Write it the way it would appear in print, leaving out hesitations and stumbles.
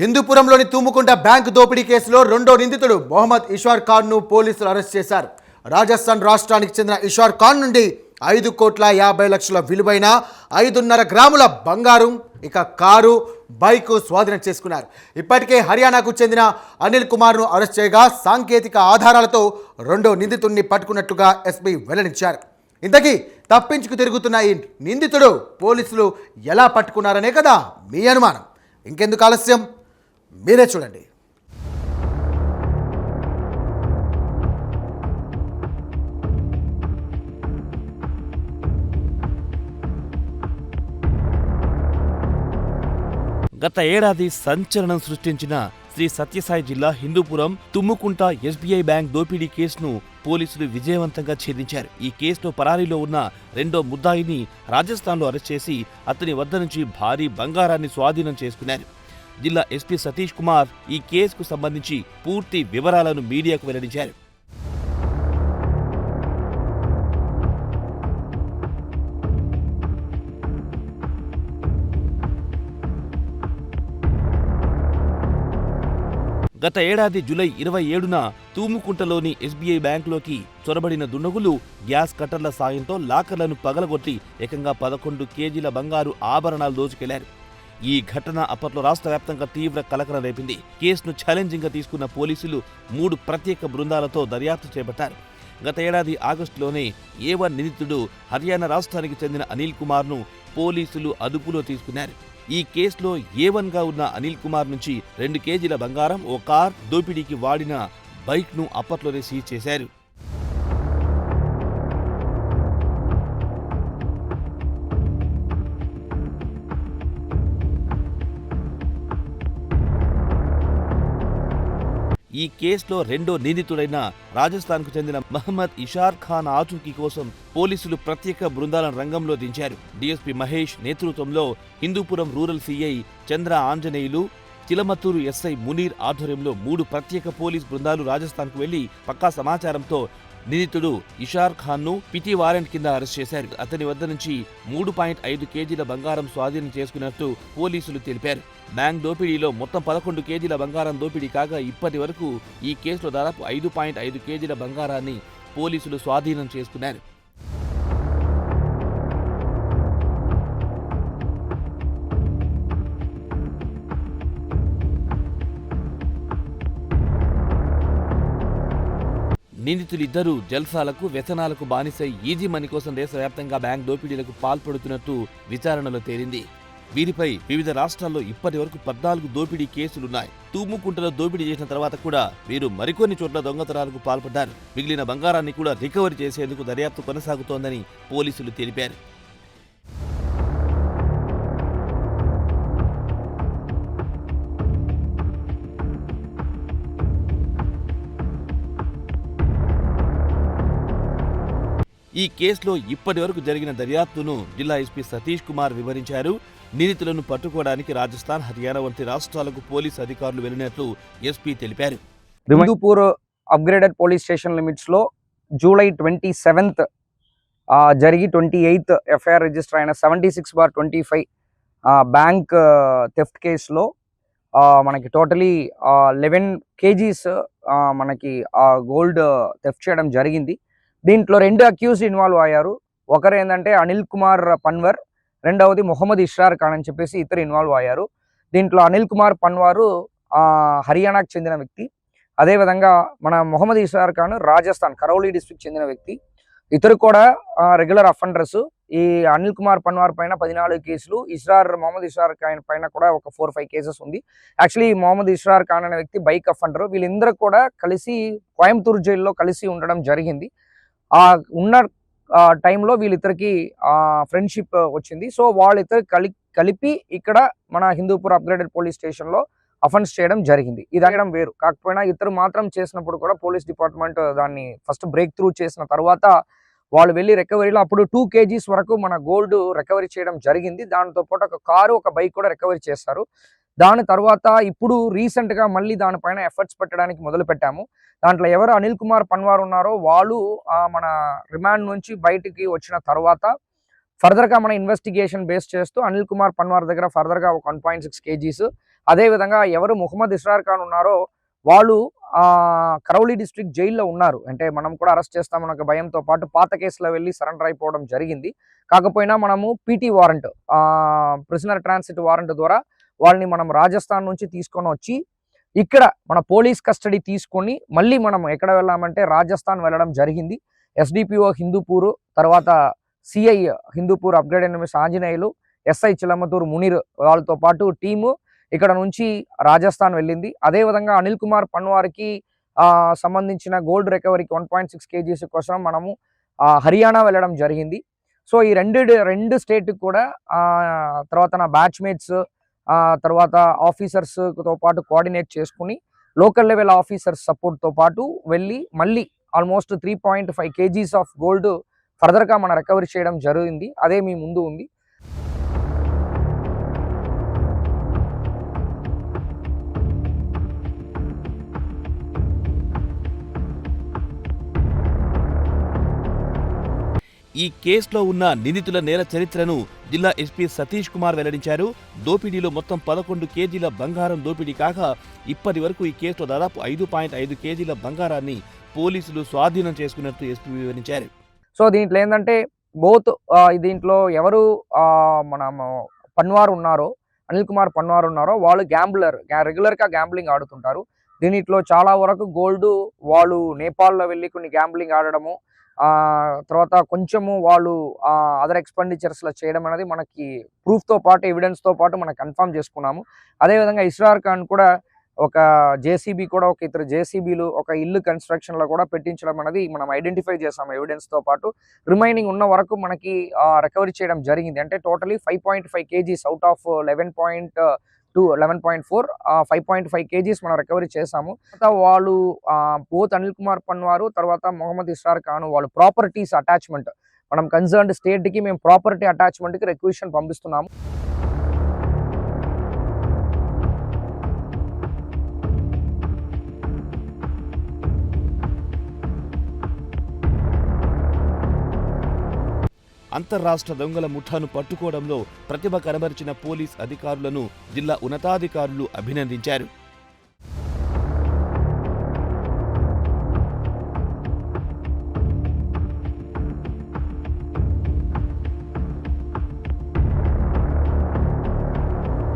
హిందూపురంలోని Thumukunta bank దోపిడీ కేసులో రెండో నిందితుడు మొహమ్మద్ ఇషార్ ఖాన్ను పోలీసులు అరెస్ట్ చేశారు. రాజస్థాన్ రాష్ట్రానికి చెందిన ఇషార్ ఖాన్ నుండి 5,50,00,000 విలువైన 5.5 గ్రాముల బంగారం, ఇక కారు, బైకు స్వాధీనం చేసుకున్నారు. ఇప్పటికే హర్యానాకు చెందిన అనిల్ కుమార్ను అరెస్ట్ చేయగా సాంకేతిక ఆధారాలతో రెండో నిందితుడిని పట్టుకున్నట్లుగా ఎస్పీ వెల్లడించారు. ఇంతకీ తప్పించుకు తిరుగుతున్న ఈ నిందితుడు పోలీసులు ఎలా పట్టుకున్నారనే కదా మీ అనుమానం. ఇంకెందుకు ఆలస్యం, మీరే చూడండి. గత ఏడాది సంచలనం సృష్టించిన శ్రీ సత్యసాయి జిల్లా హిందూపురం తుమ్ముకుంట ఎస్బీఐ బ్యాంక్ దోపిడీ కేసును పోలీసులు విజయవంతంగా ఛేదించారు. ఈ కేసులో పరారీలో ఉన్న రెండో ముద్దాయిని రాజస్థాన్లో అరెస్ట్ చేసి అతని వద్ద నుంచి భారీ బంగారాన్ని స్వాధీనం చేసుకున్నారు. జిల్లా ఎస్పీ సతీష్ కుమార్ ఈ కేసుకు సంబంధించి పూర్తి వివరాలను మీడియాకు వెల్లడించారు. గత ఏడాది జూలై 27న తూముకుంటలోని ఎస్బీఐ బ్యాంకులోకి చొరబడిన దుండగులు గ్యాస్ కట్టర్ల సాయంతో లాకర్లను పగలగొట్టి ఏకంగా 11 కేజీల బంగారు ఆభరణాలు దోచుకెళ్లారు. ఈ ఘటన అప్పట్లో రాష్ట్ర వ్యాప్తంగా తీవ్ర కలకలం రేపింది. కేసును ఛాలెంజింగ్ గా తీసుకున్న పోలీసులు 3 ప్రత్యేక బృందాలతో దర్యాప్తు చేపట్టారు. గత ఏడాది ఆగస్టులోనే A1 నిందితుడు హర్యానా రాష్ట్రానికి చెందిన అనిల్ కుమార్ను పోలీసులు అదుపులో తీసుకున్నారు. ఈ కేసులో A1 గా ఉన్న అనిల్ కుమార్ నుంచి 2 కేజీల బంగారం, ఓ కార్, దోపిడీకి వాడిన బైక్ను అప్పట్లోనే సీజ్ చేశారు. ఈ కేసులో రెండో నిందితుడైన రాజస్థాన్కు చెందిన మహమ్మద్ ఇషార్ ఖాన్ ఆచూకీ కోసం పోలీసులు ప్రత్యేక బృందాలను రంగంలో దించారు. డీఎస్పీ మహేష్ నేతృత్వంలో హిందూపురం రూరల్ సీఐ చంద్ర ఆంజనేయులు, చిలమత్తూరు ఎస్ఐ మునీర్ ఆధ్వర్యంలో 3 ప్రత్యేక పోలీస్ బృందాలు రాజస్థాన్కు వెళ్లి పక్కా సమాచారంతో నిందితుడు ఇషార్ ఖాన్ను పిటి వారెంట్ కింద అరెస్ట్ చేశారు. అతని వద్ద నుంచి 3.5 కేజీల బంగారం స్వాధీనం చేసుకున్నట్టు పోలీసులు తెలిపారు. బ్యాంక్ దోపిడీలో మొత్తం 11 కేజీల బంగారం దోపిడీ కాగా ఇప్పటి వరకు ఈ కేసులో దాదాపు 5.5 కేజీల బంగారాన్ని పోలీసులు స్వాధీనం చేసుకున్నారు. నిందితులిద్దరూ జల్సాలకు, వ్యసనాలకు బానిసై ఈజీ మనీ కోసం దేశవ్యాప్తంగా బ్యాంక్ దోపిడీలకు పాల్పడుతున్నట్టు విచారణలో తేలింది. వీరిపై వివిధ రాష్ట్రాల్లో ఇప్పటి వరకు 14 దోపిడీ కేసులున్నాయి. తూముకుంటలో దోపిడీ చేసిన తర్వాత కూడా వీరు మరికొన్ని చోట్ల దొంగతనాలకు పాల్పడ్డారు. మిగిలిన బంగారాన్ని కూడా రికవరీ చేసేందుకు దర్యాప్తు కొనసాగుతోందని పోలీసులు తెలిపారు. ఈ కేసులో ఇప్పటి వరకు జరిగిన దర్యాప్తును జిల్లా ఎస్పీ సతీష్ కుమార్ వివరించారు. నిందితులను పట్టుకోవడానికి రాజస్థాన్, హర్యానా వంటి రాష్ట్రాలకు పోలీసు అధికారులు వెళ్లినట్లు ఎస్పీ తెలిపారు. Hindupur upgraded police station limits లో జూలై 27th జరిగి 28th ఎఫ్ఐఆర్ రిజిస్టర్ అయిన 76/25 బ్యాంక్ థెఫ్ట్ కేసులో మనకి టోటలీ 11 kgs మనకి గోల్డ్ థెఫ్ట్ చేయడం జరిగింది. దీంట్లో 2 అక్యూజ్డ్ ఇన్వాల్వ్ అయ్యారు. ఒకరు ఏంటంటే అనిల్ కుమార్ పన్వర్, రెండవది మొహమ్మద్ ఇషార్ ఖాన్ అని చెప్పేసి ఇద్దరు ఇన్వాల్వ్ అయ్యారు. దీంట్లో అనిల్ కుమార్ పన్వారు హర్యానాకు చెందిన వ్యక్తి, అదేవిధంగా మన మొహమ్మద్ ఇషార్ ఖాన్ రాజస్థాన్ కరౌలీ డిస్ట్రిక్ట్ చెందిన వ్యక్తి. ఇతరు కూడా రెగ్యులర్ అఫెండర్స్. ఈ అనిల్ కుమార్ పన్వార్ పైన 14 కేసులు, మొహమ్మద్ ఇషార్ ఖాన్ పైన కూడా ఒక 4-5 కేసెస్ ఉంది. యాక్చువల్లీ మొహమ్మద్ ఇషార్ ఖాన్ అనే వ్యక్తి బైక్ అఫెండర్. వీళ్ళందరూ కూడా కలిసి కోయంబత్తూరు జైల్లో కలిసి ఉండడం జరిగింది. ఉన్న టైంలో వీళ్ళిద్దరికి ఫ్రెండ్షిప్ వచ్చింది. సో వాళ్ళిద్దరు కలిపి ఇక్కడ మన హిందూపూర్ అప్గ్రేడెడ్ పోలీస్ స్టేషన్లో అఫెన్స్ చేయడం జరిగింది. ఇది అడగడం వేరు కాకపోయినా ఇద్దరు మాత్రం చేసినప్పుడు కూడా పోలీస్ డిపార్ట్మెంట్ దాన్ని ఫస్ట్ బ్రేక్ త్రూ చేసిన తర్వాత వాళ్ళు వెళ్ళి రికవరీలో అప్పుడు 2 kgs వరకు మన గోల్డ్ రికవరీ చేయడం జరిగింది. దాంతో పాటు ఒక కారు, ఒక బైక్ కూడా రికవరీ చేస్తారు. దాని తర్వాత ఇప్పుడు రీసెంట్ గా మళ్ళీ దానిపైన ఎఫర్ట్స్ పెట్టడానికి మొదలు పెట్టాము. దాంట్లో ఎవరు అనిల్ కుమార్ పన్వార్ ఉన్నారో వాళ్ళు మన రిమాండ్ నుంచి బయటికి వచ్చిన తర్వాత ఫర్దర్ గా మన ఇన్వెస్టిగేషన్ బేస్ చేస్తూ అనిల్ కుమార్ పన్వార్ దగ్గర ఫర్దర్ గా 1.6 kgs అదేవిధంగా ఎవరు మొహమ్మద్ ఇస్రార్ ఖాన్ ఉన్నారో వాళ్ళు కరౌలి డిస్ట్రిక్ట్ జైల్లో ఉన్నారు. అంటే మనం కూడా అరెస్ట్ చేస్తామన్న ఒక భయంతో పాటు పాత కేసులో వెళ్ళి సరెండర్ అయిపోవడం జరిగింది. కాకపోయినా మనము PT warrant, prisoner transit warrant ద్వారా వాళ్ళని మనం రాజస్థాన్ నుంచి తీసుకొని వచ్చి ఇక్కడ మన పోలీస్ కస్టడీ తీసుకొని మళ్ళీ మనం ఎక్కడ వెళ్ళామంటే రాజస్థాన్ వెళ్ళడం జరిగింది. ఎస్డిపిఓ హిందూపూర్, తర్వాత CI Hindupur upgrade NMS Anjaneyulu, SI Chilamathur Munir వాళ్ళతో పాటు టీము ఇక్కడ నుంచి రాజస్థాన్ వెళ్ళింది. అదేవిధంగా అనిల్ కుమార్ పన్వార్కి సంబంధించిన గోల్డ్ రికవరీకి 1.6 kgs కోసం మనము హర్యానా వెళ్ళడం జరిగింది. సో ఈ రెండు స్టేట్కి కూడా తర్వాత నా బ్యాచ్మేట్స్, తర్వాత ఆఫీసర్స్తో పాటు కోఆర్డినేట్ చేసుకుని లోకల్ లెవెల్ ఆఫీసర్స్ సపోర్ట్తో పాటు వెళ్ళి మళ్ళీ ఆల్మోస్ట్ 3.5 kgs ఆఫ్ గోల్డ్ ఫర్దర్గా మనం రికవరీ చేయడం జరిగింది. అదే మీ ముందు ఉంది. ఈ కేసులో ఉన్న నిందితుల నేర చరిత్రను జిల్లా ఎస్పీ సతీష్ కుమార్ వెల్లడించారు. దోపిడీలో మొత్తం 11 కేజీల బంగారం దోపిడీ కాగా ఇప్పటి వరకు ఈ కేసులో దాదాపు 5.5 కేజీల బంగారాన్ని పోలీసులు స్వాధీనం చేసుకున్నట్టు ఎస్పీ వివరించారు. సో దీంట్లో ఏంటంటే దీంట్లో ఎవరు మన పన్వార్ ఉన్నారో, అనిల్ కుమార్ పన్వార్ ఉన్నారో వాళ్ళు రెగ్యులర్గా గ్యాంబ్లింగ్ ఆడుతుంటారు. దీంట్లో చాలా వరకు గోల్డ్ వాళ్ళు నేపాల్లో వెళ్ళి కొన్ని గ్యాంబ్లింగ్ ఆడడము, తర్వాత కొంచెము వాళ్ళు అదర్ ఎక్స్పెండిచర్స్లో చేయడం అనేది మనకి ప్రూఫ్తో పాటు ఎవిడెన్స్తో పాటు మనం కన్ఫర్మ్ చేసుకున్నాము. అదేవిధంగా ఇస్రార్ ఖాన్ కూడా ఒక జేసీబీ కూడా ఒక ఇతర జేసీబీలు ఒక ఇల్లు కన్స్ట్రక్షన్లో కూడా పెట్టించడం అనేది మనం ఐడెంటిఫై చేసాము ఎవిడెన్స్తో పాటు. రిమైనింగ్ ఉన్న వరకు మనకి రికవరీ చేయడం జరిగింది. అంటే totally 5.5 kgs out of 11.4 5.5 kgs మనం రికవరీ చేసాము. వాళ్ళు బోత్ అనిల్ కుమార్ పన్వారు తర్వాత మొహమ్మద్ ఇస్రార్ ఖాన్ వాళ్ళు ప్రాపర్టీస్ అటాచ్మెంట్ మనం కన్సర్న్డ్ స్టేట్కి మేము ప్రాపర్టీ అటాచ్మెంట్కి రిక్వెషన్ పంపిస్తున్నాము. అంతర్రాష్ట్ర దొంగల ముఠాను పట్టుకోవడంలో ప్రతిభ కనబరిచిన పోలీస్ అధికారులను జిల్లా ఉన్నతాధికారులు అభినందించారు.